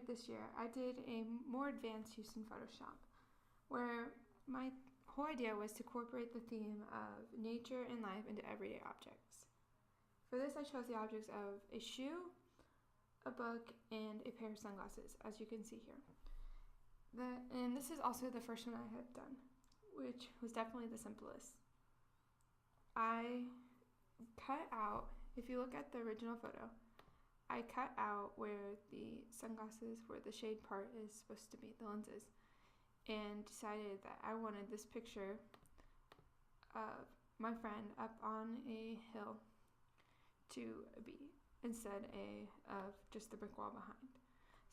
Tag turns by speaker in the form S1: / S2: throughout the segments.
S1: this year, I did a more advanced use in Photoshop, where my whole idea was to incorporate the theme of nature and life into everyday objects. For this, I chose the objects of a shoe, a book, and a pair of sunglasses, as you can see here. And this is also the first one I had done, which was definitely the simplest. I cut out, if you look at the original photo, I cut out where the sunglasses, where the shade part is supposed to be, the lenses, and decided that I wanted this picture of my friend up on a hill to be instead of just the brick wall behind.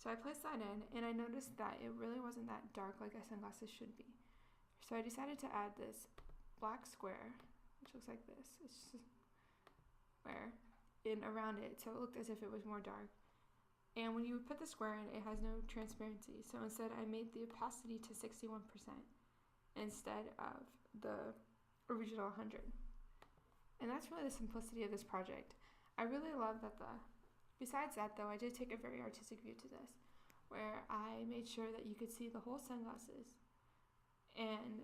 S1: So I placed that in, and I noticed that it really wasn't that dark like a sunglasses should be. So I decided to add this black square, which looks like this. It's just square in around it, so it looked as if it was more dark. And when you put the square in, it has no transparency. So instead, I made the opacity to 61% instead of the original 100. And that's really the simplicity of this project. I really love that besides that though, I did take a very artistic view to this, where I made sure that you could see the whole sunglasses and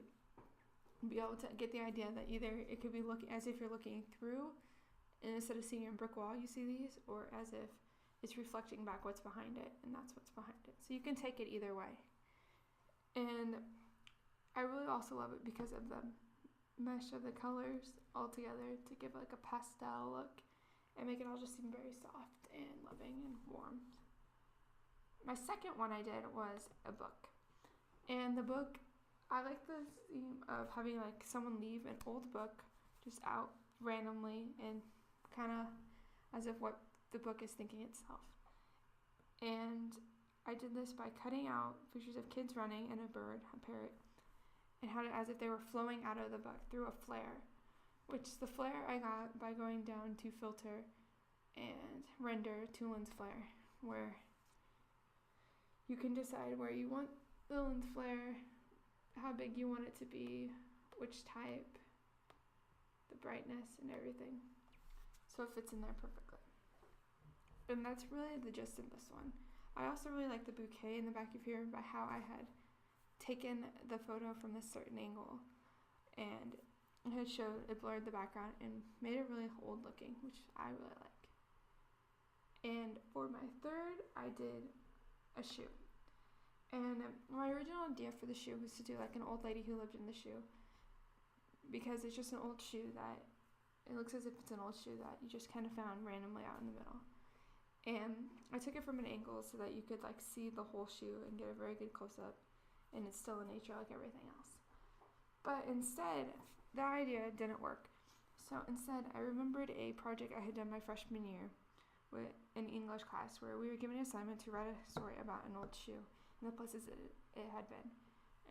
S1: be able to get the idea that either it could be looking as if you're looking through, and instead of seeing a brick wall, you see these, or as if it's reflecting back what's behind it, and that's what's behind it. So you can take it either way. And I really also love it because of the mesh of the colors all together to give like a pastel look and make it all just seem very soft and loving and warm. My second one I did was a book. And the book, I like the theme of having like someone leave an old book just out randomly and kind of as if what the book is thinking itself. And I did this by cutting out pictures of kids running and a bird, a parrot, and had it as if they were flowing out of the book through a flare, which the flare I got by going down to filter and render to lens flare, where you can decide where you want the lens flare, how big you want it to be, which type, the brightness and everything, so it fits in there perfectly. And that's really the gist of this one. I also really like the bouquet in the back of here by how I had taken the photo from this certain angle and it blurred the background and made it really old looking, which I really like. And for my third, I did a shoe. And my original idea for the shoe was to do like an old lady who lived in the shoe, because it's just an old shoe that it looks as if it's an old shoe that you just kind of found randomly out in the middle. And I took it from an angle so that you could like see the whole shoe and get a very good close-up, and it's still in nature like everything else. But instead, that idea didn't work. So instead, I remembered a project I had done my freshman year with an English class where we were given an assignment to write a story about an old shoe and the places it had been.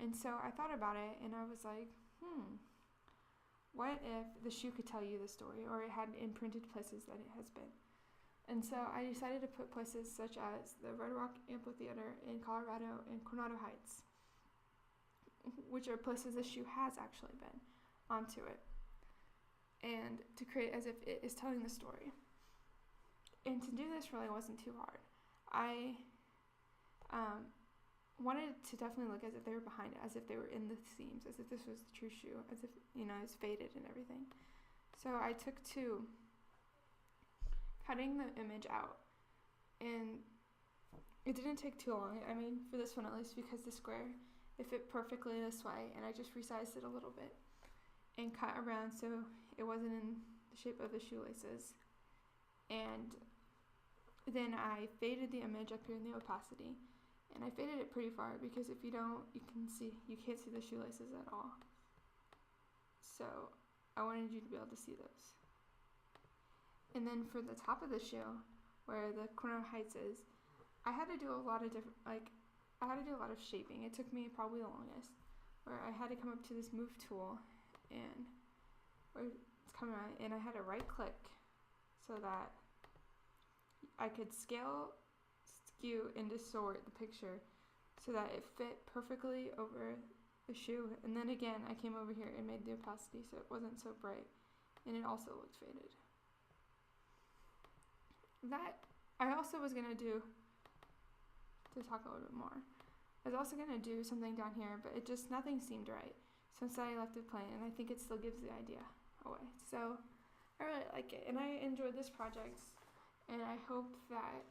S1: And so I thought about it and I was like, what if the shoe could tell you the story, or it had imprinted places that it has been? And so I decided to put places such as the Red Rock Amphitheater in Colorado and Coronado Heights, which are places the shoe has actually been, onto it, and to create as if it is telling the story. And to do this really wasn't too hard. I wanted to definitely look as if they were behind it, as if they were in the seams, as if this was the true shoe, as if, it's faded and everything. So I took to cutting the image out, and it didn't take too long. I mean, for this one at least, because the square, it fit perfectly this way, and I just resized it a little bit and cut around so it wasn't in the shape of the shoelaces. And then I faded the image up here in the opacity, and I faded it pretty far because if you don't, you can't see the shoelaces at all. So I wanted you to be able to see those. And then for the top of the shoe, where the Coronado Heights is, I had to do a lot of shaping. It took me probably the longest, where I had to come up to this move tool and where it's coming around, and I had to right click so that I could skew, and distort the picture so that it fit perfectly over the shoe. And then again, I came over here and made the opacity so it wasn't so bright, and it also looked faded. That I also was gonna do to talk a little bit more. I was also going to do something down here, but nothing seemed right. So instead I left it plain, and I think it still gives the idea away. So I really like it, and I enjoyed this project, and I hope that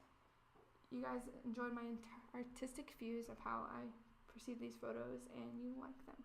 S1: you guys enjoyed my artistic views of how I perceive these photos and you like them.